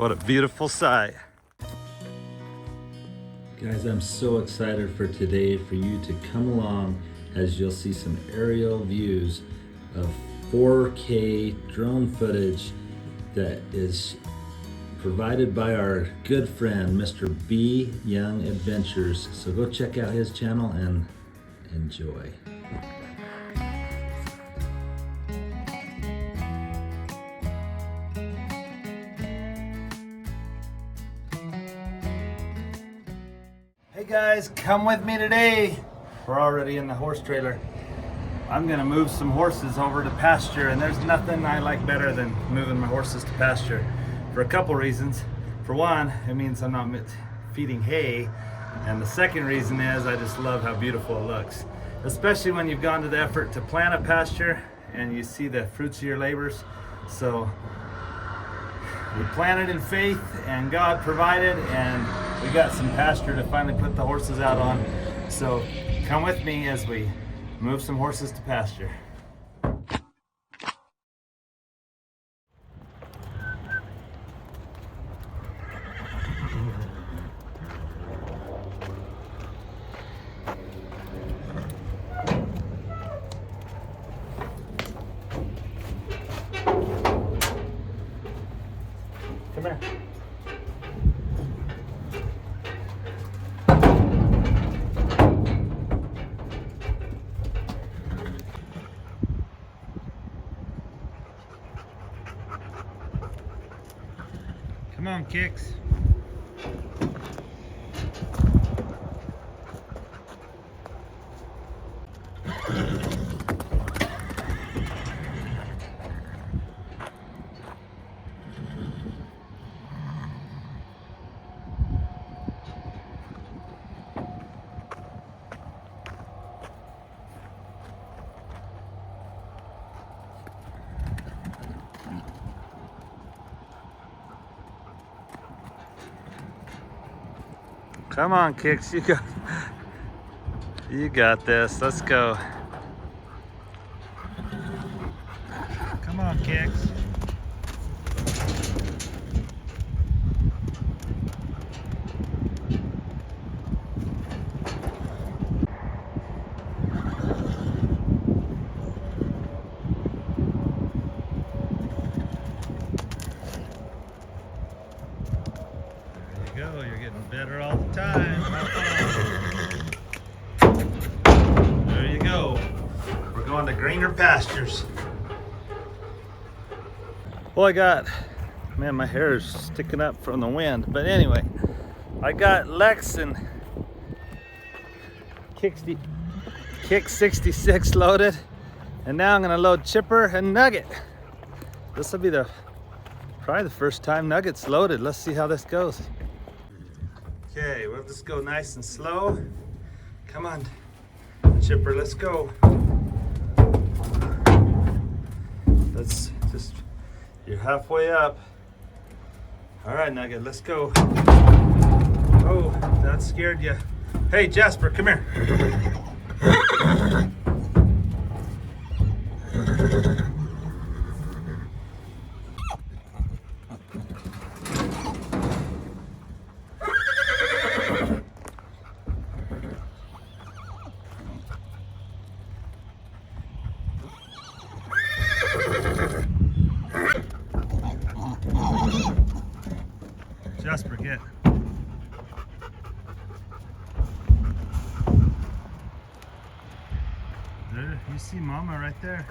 What a beautiful sight. Guys, I'm so excited for today for you to come along as you'll see some aerial views of 4K drone footage that is provided by our good friend, Mr. B Young Adventures. So go check out his channel and enjoy. Hey guys, come with me today. We're already in the horse trailer. I'm gonna move some horses over to pasture, and there's nothing I like better than moving my horses to pasture for a couple reasons. For one, it means I'm not feeding hay, and the second reason is I just love how beautiful it looks, especially when you've gone to the effort to plant a pasture and you see the fruits of your labors. So we planted in faith and God provided, and we got some pasture to finally put the horses out on. So come with me as we move some horses to pasture. Come here. Come on, Kicks. Come on, Kicks, you got this. Let's go. Come on, Kicks. There you go, you're getting better all the time. There you go. We're going to greener pastures. Well, man, my hair is sticking up from the wind. But anyway, I got Lex and Kick 66 loaded. And now I'm gonna load Chipper and Nugget. This will be probably the first time Nugget's loaded. Let's see how this goes. Okay, we'll just go nice and slow. Come on, Chipper, let's go. You're halfway up. All right, Nugget, let's go. Oh, that scared you. Hey, Jasper, come here. Jasper, get. There, you see Mama right there.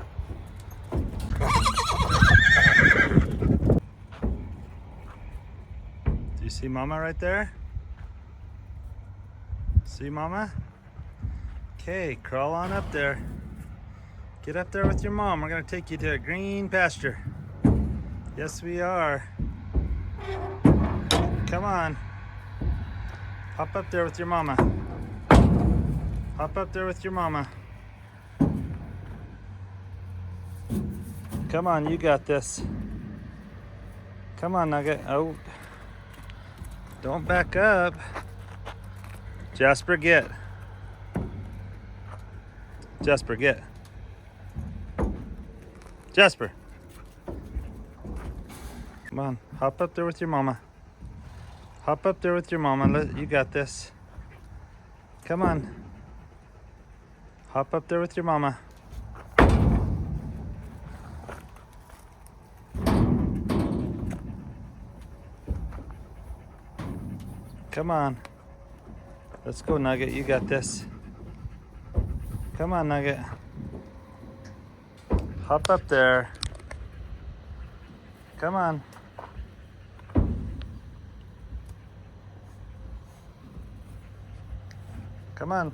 Do you see Mama right there? See Mama? Okay, crawl on up there. Get up there with your mom. We're gonna take you to a green pasture. Yes, we are. Come on. Hop up there with your mama. Hop up there with your mama. Come on, you got this. Come on, Nugget. Oh. Don't back up. Jasper, get. Jasper, get. Jasper. Come on, hop up there with your mama. Hop up there with your mama. You got this. Come on. Hop up there with your mama. Come on. Let's go, Nugget. You got this. Come on, Nugget. Hop up there. Come on. Come on.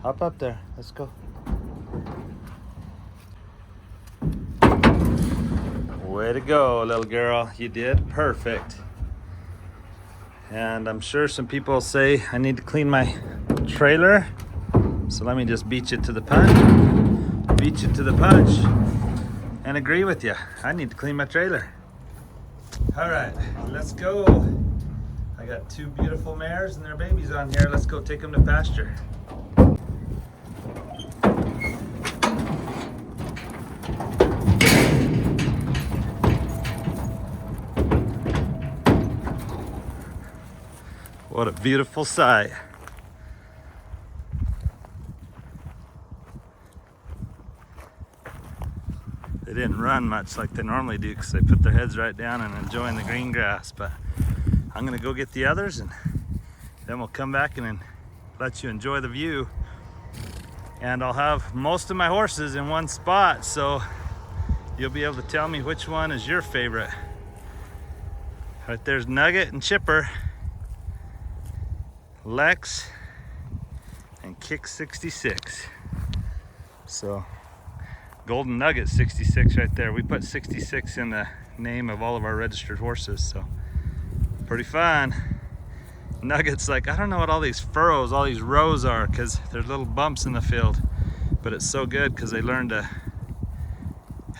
Hop up there. Let's go. Way to go, little girl. You did perfect. And I'm sure some people say I need to clean my trailer. So let me just beat you to the punch. Beat you to the punch. And agree with you. I need to clean my trailer. All right, let's go. I got two beautiful mares and their babies on here. Let's go take them to pasture. What a beautiful sight. They didn't run much like they normally do because they put their heads right down and enjoying the green grass, but I'm gonna go get the others and then we'll come back and then let you enjoy the view. And I'll have most of my horses in one spot, so you'll be able to tell me which one is your favorite. Right there's Nugget and Chipper, Lex, and Kick 66. So Golden Nugget 66 right there. We put 66 in the name of all of our registered horses, so pretty fun. Nugget's like, I don't know what all these furrows, all these rows are, because there's little bumps in the field, but it's so good because they learn to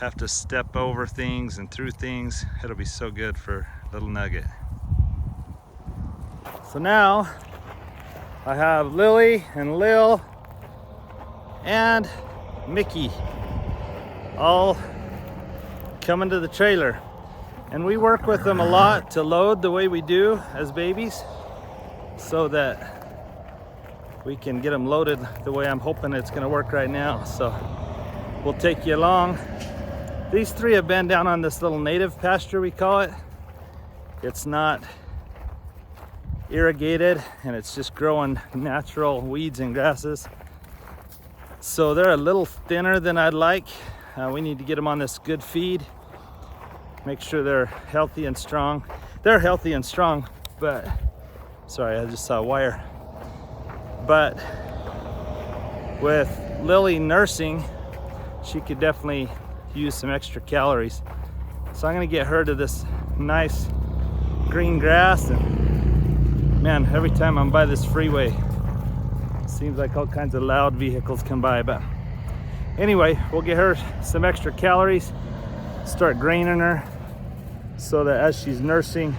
have to step over things and through things. It'll be so good for little Nugget. So now I have Lily and Lil and Mickey all coming to the trailer, and we work with them a lot to load the way we do as babies so that we can get them loaded the way I'm hoping it's going to work right now. So we'll take you along. These three have been down on this little native pasture, we call it. It's not irrigated and it's just growing natural weeds and grasses, so they're a little thinner than I'd like. We need to get them on this good feed, make sure they're healthy and strong. They're healthy and strong, but sorry, I just saw a wire. But with Lily nursing, she could definitely use some extra calories, so I'm gonna get her to this nice green grass. And man, every time I'm by this freeway, it seems like all kinds of loud vehicles come by. But anyway, we'll get her some extra calories, start graining her so that as she's nursing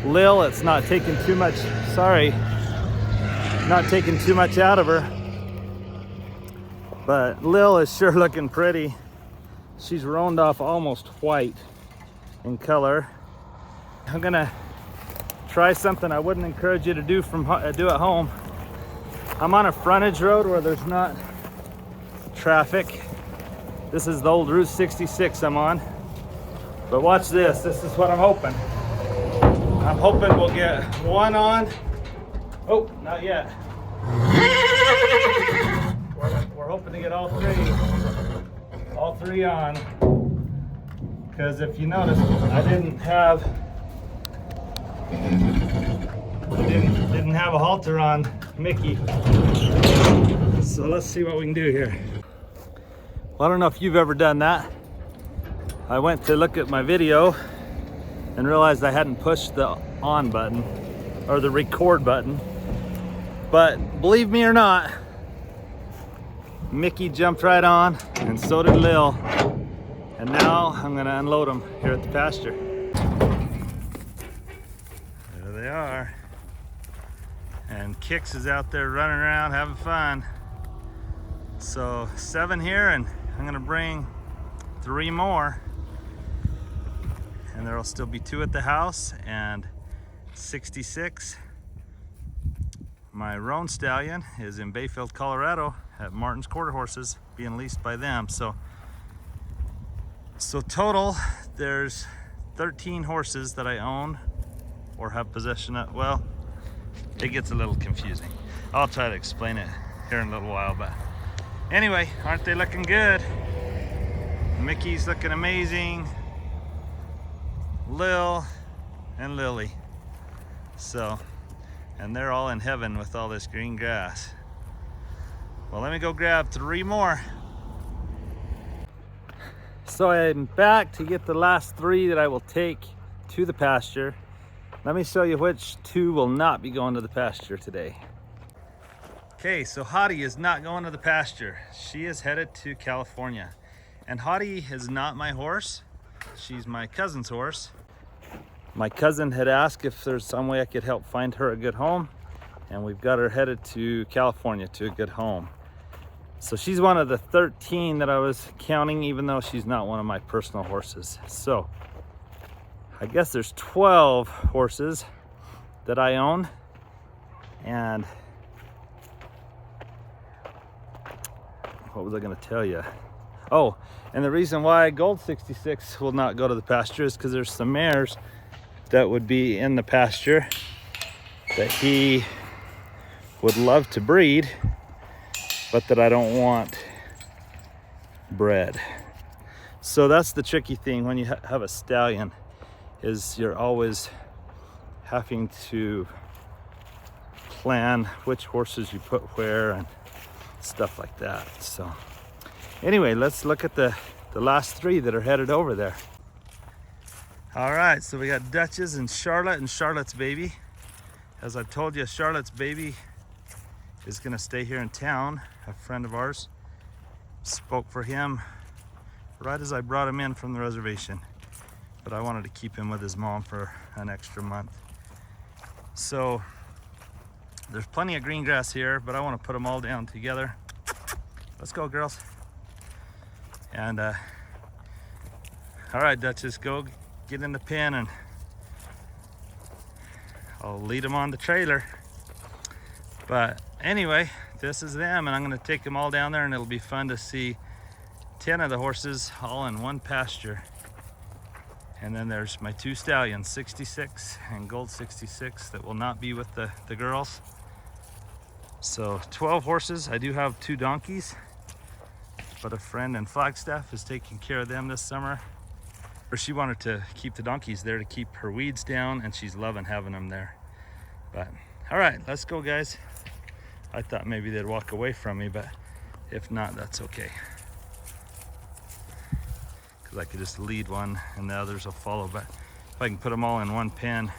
Lil, it's not taking too much, not taking too much out of her. But Lil is sure looking pretty. She's roaned off almost white in color. I'm gonna try something I wouldn't encourage you to do do at home. I'm on a frontage road where there's not traffic. This is the old Route 66 I'm on. But watch this. This is what I'm hoping. I'm hoping we'll get one on. Oh, not yet. We're hoping to get all three on. Because if you notice, I didn't have a halter on Mickey. So let's see what we can do here. Well, I don't know if you've ever done that. I went to look at my video and realized I hadn't pushed the on button or the record button. But believe me or not, Mickey jumped right on and so did Lil. And now I'm gonna unload them here at the pasture. There they are. And Kix is out there running around having fun. So 7 here, and I'm gonna bring 3 more. and there'll still be 2 at the house, and 66. My roan stallion is in Bayfield, Colorado at Martin's Quarter Horses, being leased by them. So total, there's 13 horses that I own or have possession of. Well, it gets a little confusing. I'll try to explain it here in a little while, but anyway, aren't they looking good? Mickey's looking amazing. Lil and Lily. So, and they're all in heaven with all this green grass. Well, let me go grab 3 more. So I'm back to get the last 3 that I will take to the pasture. Let me show you which 2 will not be going to the pasture today. Okay, so Hottie is not going to the pasture. She is headed to California. And Hottie is not my horse. She's my cousin's horse. My cousin had asked if there's some way I could help find her a good home, and we've got her headed to California to a good home. So she's one of the 13 that I was counting, even though she's not one of my personal horses. So I guess there's 12 horses that I own, and what was I going to tell you? Oh, and the reason why Gold 66 will not go to the pasture is because there's some mares that would be in the pasture that he would love to breed, but that I don't want bred. So that's the tricky thing when you have a stallion, is you're always having to plan which horses you put where and stuff like that. So anyway, let's look at the last 3 that are headed over there. All right, so we got Duchess and Charlotte's baby. As I've told you, Charlotte's baby is gonna stay here in town. A friend of ours spoke for him right as I brought him in from the reservation, but I wanted to keep him with his mom for an extra month. So there's plenty of green grass here, but I want to put them all down together. Let's go, girls. And all right, Duchess, go get in the pen and I'll lead them on the trailer. But anyway, this is them, and I'm going to take them all down there, and it'll be fun to see 10 of the horses all in one pasture. And then there's my 2 stallions, 66 and Gold 66, that will not be with the girls. So 12 horses. I do have 2 donkeys, but a friend in Flagstaff is taking care of them this summer. Or she wanted to keep the donkeys there to keep her weeds down, and she's loving having them there. But all right, let's go, guys. I thought maybe they'd walk away from me, but if not, that's okay. Because I could just lead one and the others will follow. But if I can put them all in one pen,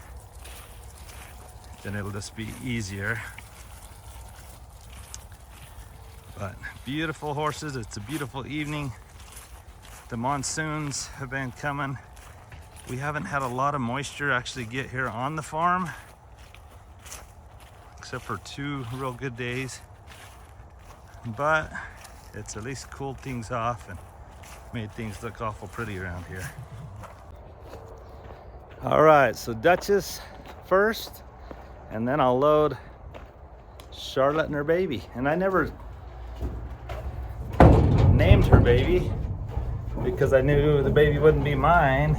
then it'll just be easier. But beautiful horses. It's a beautiful evening. The monsoons have been coming. We haven't had a lot of moisture actually get here on the farm, except for 2 real good days. But it's at least cooled things off and made things look awful pretty around here. All right, so Duchess first, and then I'll load Charlotte and her baby. And I never named her baby because I knew the baby wouldn't be mine,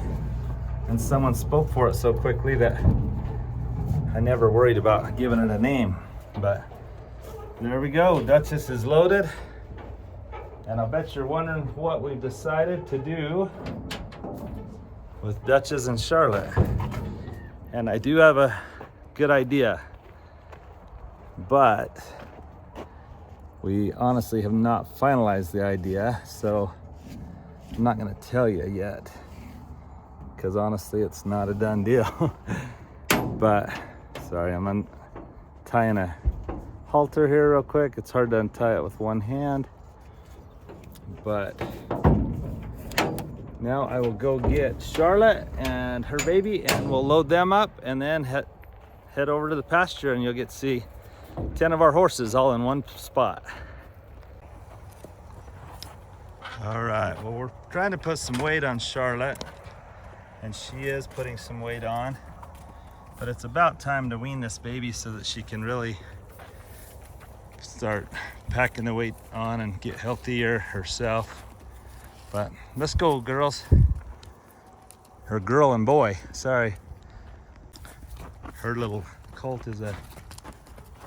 and someone spoke for it so quickly that I never worried about giving it a name. But there we go, Duchess is loaded. And I'll bet you're wondering what we've decided to do with Duchess and Charlotte. And I do have a good idea, but we honestly have not finalized the idea, so I'm not gonna tell you yet, because honestly it's not a done deal. But sorry, I'm untying a halter here real quick. It's hard to untie it with one hand. But now I will go get Charlotte and her baby, and we'll load them up and then head over to the pasture, and you'll get to see 10 of our horses all in one spot. All right, well, we're trying to put some weight on Charlotte. and she is putting some weight on, but it's about time to wean this baby so that she can really start packing the weight on and get healthier herself. But let's go, girls. Her girl and boy, sorry. Her little colt is a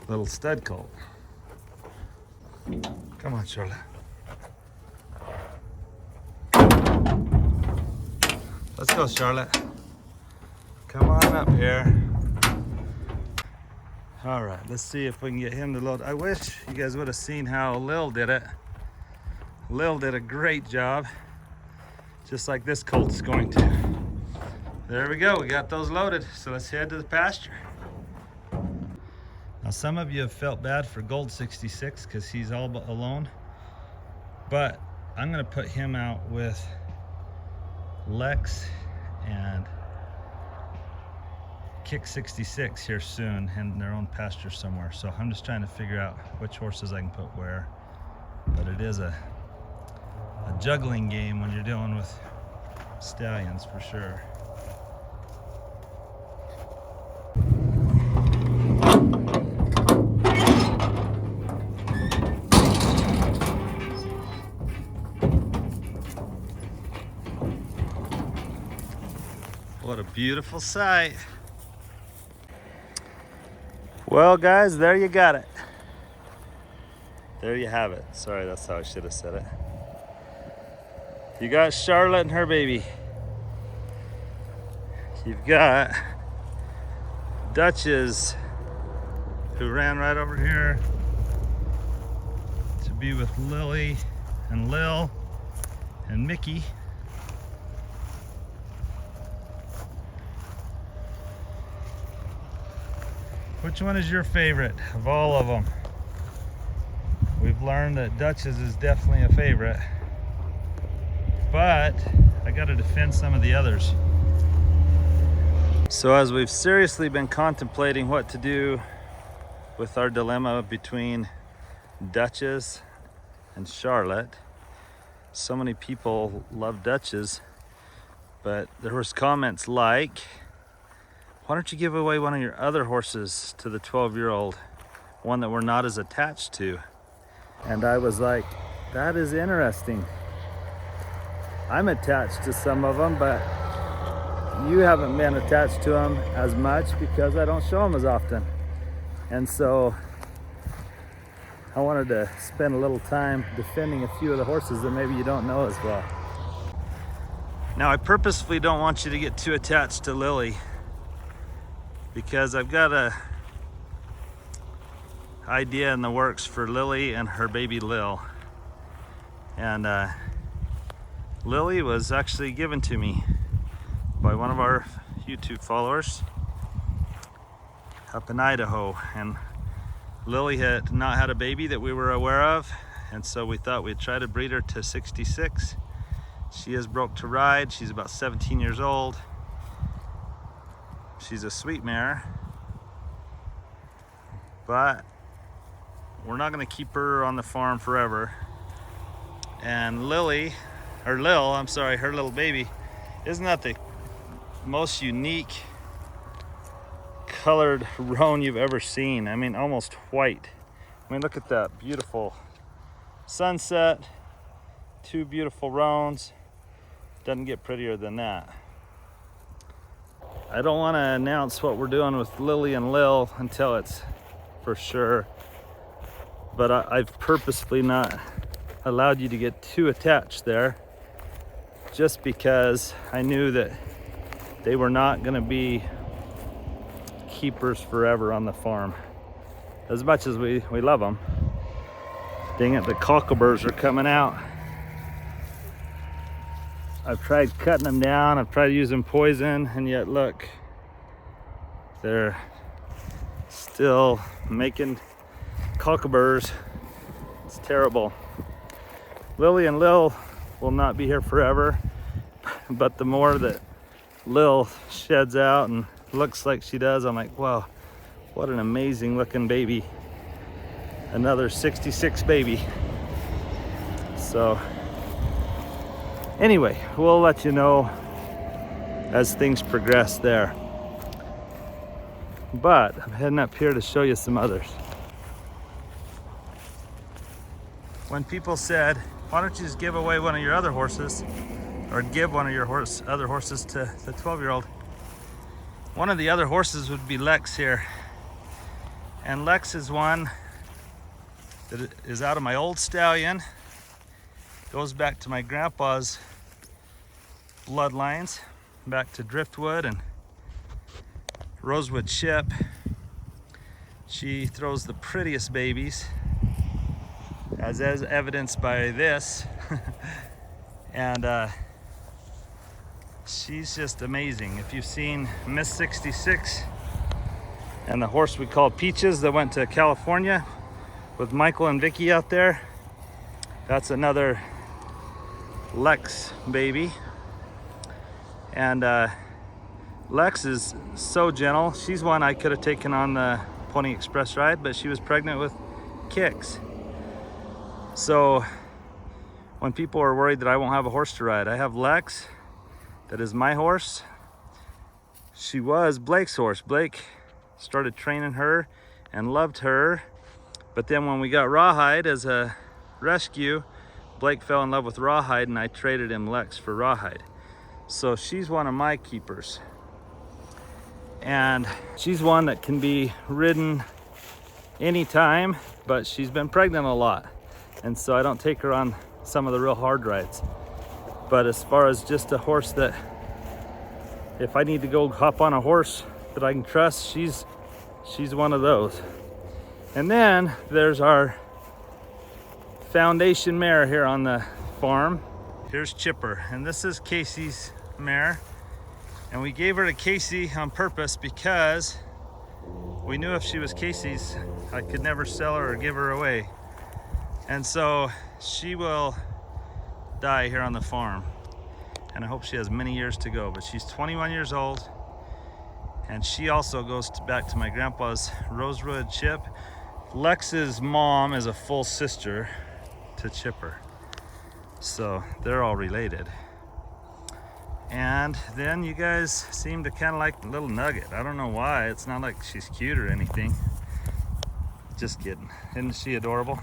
little stud colt. Come on, Charlotte. Let's go, Charlotte. Come on up here. All right, let's see if we can get him to load. I wish you guys would have seen how Lil did it. Lil did a great job, just like this colt's going to. There we go, we got those loaded. So let's head to the pasture. Now, some of you have felt bad for Gold 66 because he's all but alone, but I'm gonna put him out with Lex and Kick 66 here soon in their own pasture somewhere. So I'm just trying to figure out which horses I can put where, but it is a juggling game when you're dealing with stallions, for sure. What a beautiful sight. Well, guys, there you got it. There you have it. Sorry, that's how I should have said it. You got Charlotte and her baby. You've got Duchess, who ran right over here to be with Lily and Lil and Mickey. Which one is your favorite of all of them? We've learned that Duchess is definitely a favorite, but I got to defend some of the others. So as we've seriously been contemplating what to do with our dilemma between Duchess and Charlotte, so many people love Duchess, but there was comments like, why don't you give away one of your other horses to the 12-year-old, one that we're not as attached to? And I was like, that is interesting. I'm attached to some of them, but you haven't been attached to them as much because I don't show them as often. And so I wanted to spend a little time defending a few of the horses that maybe you don't know as well. Now, I purposefully don't want you to get too attached to Lily, because I've got a idea in the works for Lily and her baby Lil. And Lily was actually given to me by one of our YouTube followers up in Idaho. And Lily had not had a baby that we were aware of, and so we thought we'd try to breed her to 66. She is broke to ride. She's about 17 years old. She's a sweet mare, but we're not going to keep her on the farm forever. And Lil, her little baby, isn't that the most unique colored roan you've ever seen? I mean, almost white. I mean, look at that beautiful sunset, two beautiful roans. Doesn't get prettier than that. I don't want to announce what we're doing with Lily and Lil until it's for sure, but I've purposefully not allowed you to get too attached there, just because I knew that they were not going to be keepers forever on the farm, as much as we love them. Dang it, the cockleburrs are coming out. I've tried cutting them down, I've tried using poison, and yet look, they're still making cockleburrs. It's terrible. Lily and Lil will not be here forever, but the more that Lil sheds out and looks like she does, I'm like, wow, what an amazing looking baby. Another 66 baby. So anyway, we'll let you know as things progress there. But I'm heading up here to show you some others. When people said, why don't you just give away one of your other horses, or give one of your other horses to the 12-year-old? One of the other horses would be Lex here. And Lex is one that is out of my old stallion. Goes back to my grandpa's bloodlines, back to Driftwood and Rosewood Chip. She throws the prettiest babies, as evidenced by this. And she's just amazing. If you've seen Miss 66 and the horse we call Peaches that went to California with Michael and Vicky out there, that's another Lex baby. And Lex is so gentle. She's one I could have taken on the Pony Express ride, but she was pregnant with Kicks. So when people are worried that I won't have a horse to ride, I have Lex, that is my horse. She was Blake's horse. Blake started training her and loved her, but then when we got Rawhide as a rescue, Blake fell in love with Rawhide and I traded him Lex for Rawhide. So she's one of my keepers. And she's one that can be ridden anytime, but she's been pregnant a lot. And so I don't take her on some of the real hard rides. But as far as just a horse that, if I need to go hop on a horse that I can trust, she's one of those. And then there's our foundation mare here on the farm. Here's Chipper, and this is Casey's mare. And we gave her to Casey on purpose because we knew if she was Casey's, I could never sell her or give her away. And so she will die here on the farm. And I hope she has many years to go, but she's 21 years old. And she also goes back to my grandpa's Rosewood Chip. Lex's mom is a full sister to Chipper. So they're all related. And then you guys seem to kind of like Little Nugget. I don't know why. It's not like she's cute or anything. Just kidding. Isn't she adorable?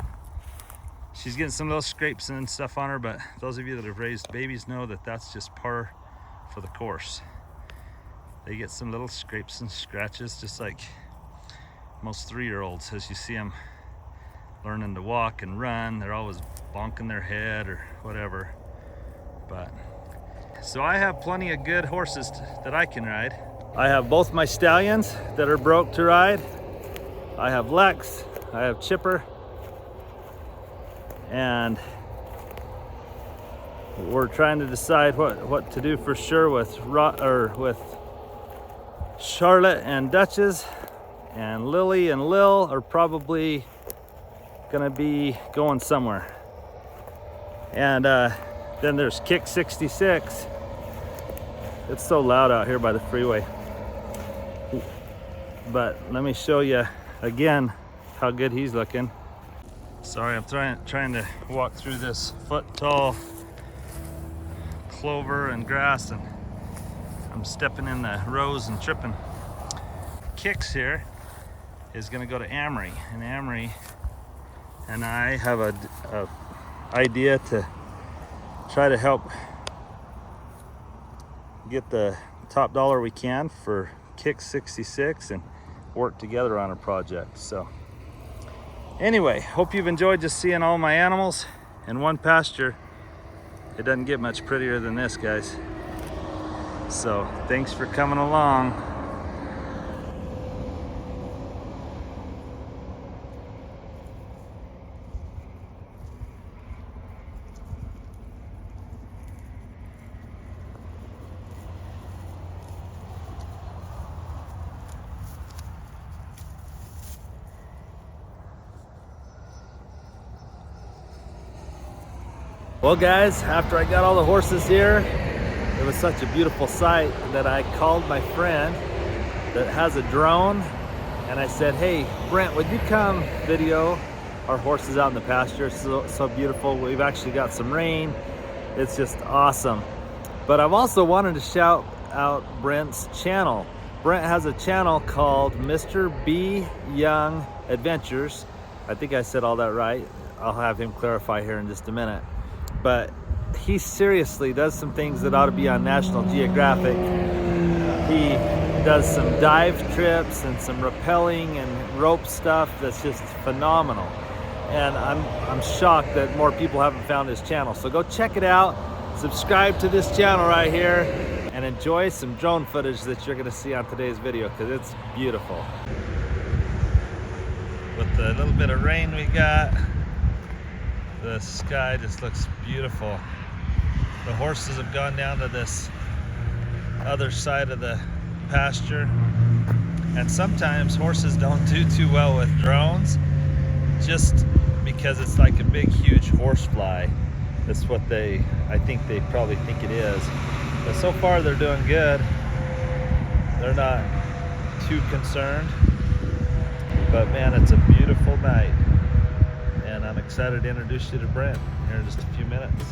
She's getting some little scrapes and stuff on her, but those of you that have raised babies know that that's just par for the course. They get some little scrapes and scratches, just like most 3-year-olds. As you see them learning to walk and run, they're always bonking their head or whatever. But so I have plenty of good horses that I can ride. I have both my stallions that are broke to ride. I have Lex, I have Chipper, and we're trying to decide what to do for sure with Charlotte and Duchess, and Lily and Lil are probably gonna be going somewhere. And then there's Kick 66. It's so loud out here by the freeway. But let me show you again how good he's looking. Sorry, I'm trying to walk through this foot-tall clover and grass, and I'm stepping in the rows and tripping. Kicks here is gonna go to Amory, and Amory and I have a idea to try to help get the top dollar we can for Kick 66 and work together on a project. So anyway, hope you've enjoyed just seeing all my animals in one pasture. It doesn't get much prettier than this, guys. So thanks for coming along. Well guys, after I got all the horses here, it was such a beautiful sight that I called my friend that has a drone, and I said, hey Brent, would you come video our horses out in the pasture? It's so beautiful. We've actually got some rain. It's just awesome. But I've also wanted to shout out Brent's channel. Brent has a channel called Mr. B. Young Adventures. I think I said all that right. I'll have him clarify here in just a minute. But he seriously does some things that ought to be on National Geographic. He does some dive trips and some rappelling and rope stuff that's just phenomenal. And I'm shocked that more people haven't found his channel. So go check it out, subscribe to this channel right here, and enjoy some drone footage that you're gonna see on today's video, because it's beautiful. With the little bit of rain we got, the sky just looks beautiful. The horses have gone down to this other side of the pasture, and sometimes horses don't do too well with drones, just because it's like a big huge horsefly. That's what I think they probably think it is. But so far they're doing good. They're not too concerned. But man, it's a beautiful night, and I'm excited to introduce you to Brent here in just a few minutes.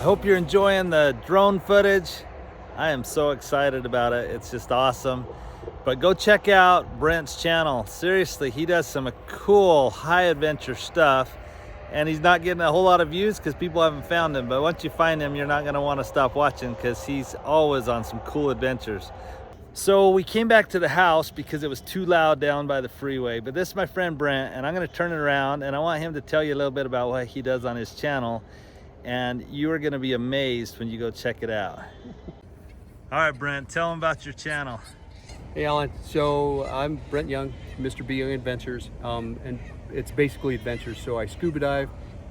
hope you're enjoying the drone footage. I am so excited about it. It's just awesome. But go check out Brent's channel. Seriously, he does some cool high adventure stuff, and he's not getting a whole lot of views because people haven't found him. But once you find him, you're not going to want to stop watching because he's always on some cool adventures. So we came back to the house because it was too loud down by the freeway. But this is my friend Brent, and I'm going to turn it around, and I want him to tell you a little bit about what he does on his channel, and you are going to be amazed when you go check it out. All right, Brent, tell him about your channel. Hey Alan, so I'm Brent Young, Mr. B Young Adventures, and it's basically adventures. So I scuba dive,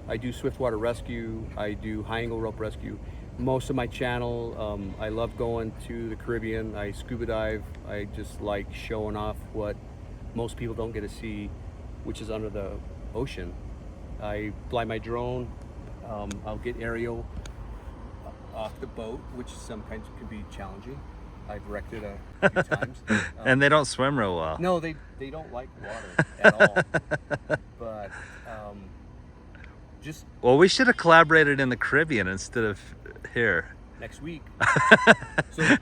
I do swiftwater rescue, I do high angle rope rescue. Most of my channel, I love going to the Caribbean, I scuba dive, I just like showing off what most people don't get to see, which is under the ocean. I fly my drone, I'll get aerial off the boat, which sometimes can be challenging. I've wrecked it a few times. And they don't swim real well. No, they don't like water at all. But just well, we should have collaborated in the Caribbean instead of here. Next week. So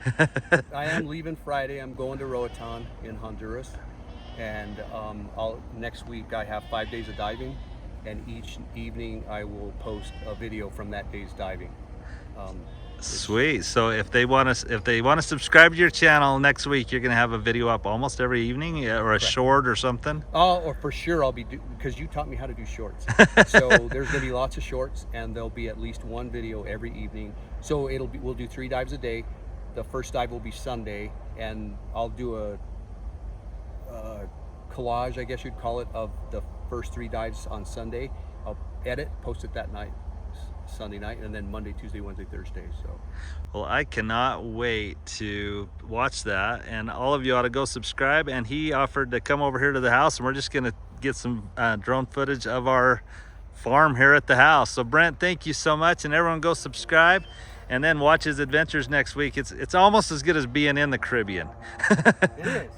I am leaving Friday. I'm going to Roatan in Honduras, and next week I have 5 days of diving, and each evening I will post a video from that day's diving. Sweet. So if they want to subscribe to your channel next week, you're going to have a video up almost every evening, or a short or something. Oh, or for sure I'll be because you taught me how to do shorts. So there's going to be lots of shorts, and there'll be at least one video every evening. So we'll do 3 dives a day. The first dive will be Sunday, and I'll do a collage, I guess you'd call it, of the first 3 dives on Sunday. I'll edit, post it that night, Sunday night, and then Monday, Tuesday, Wednesday, Thursday. So well, I cannot wait to watch that, and all of you ought to go subscribe. And he offered to come over here to the house, and we're just gonna get some drone footage of our farm here at the house. So Brent, thank you so much, and everyone go subscribe and then watch his adventures next week. It's almost as good as being in the Caribbean. It is.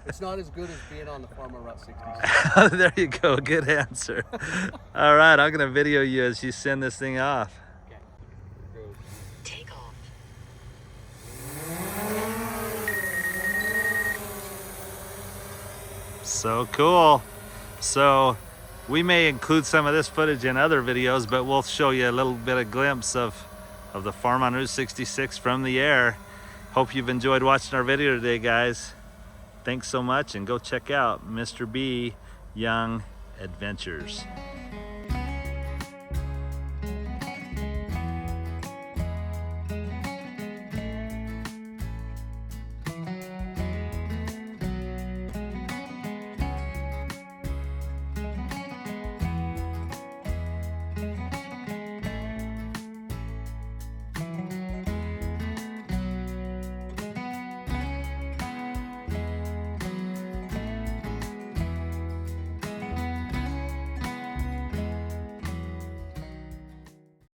It's not as good as being on the farm on Route 66. There you go, good answer. All right, I'm gonna video you as you send this thing off. Okay. Take off. So cool. So we may include some of this footage in other videos, but we'll show you a little bit of glimpse of the farm on Route 66 from the air. Hope you've enjoyed watching our video today, guys. Thanks so much, and go check out Mr. B Young Adventures.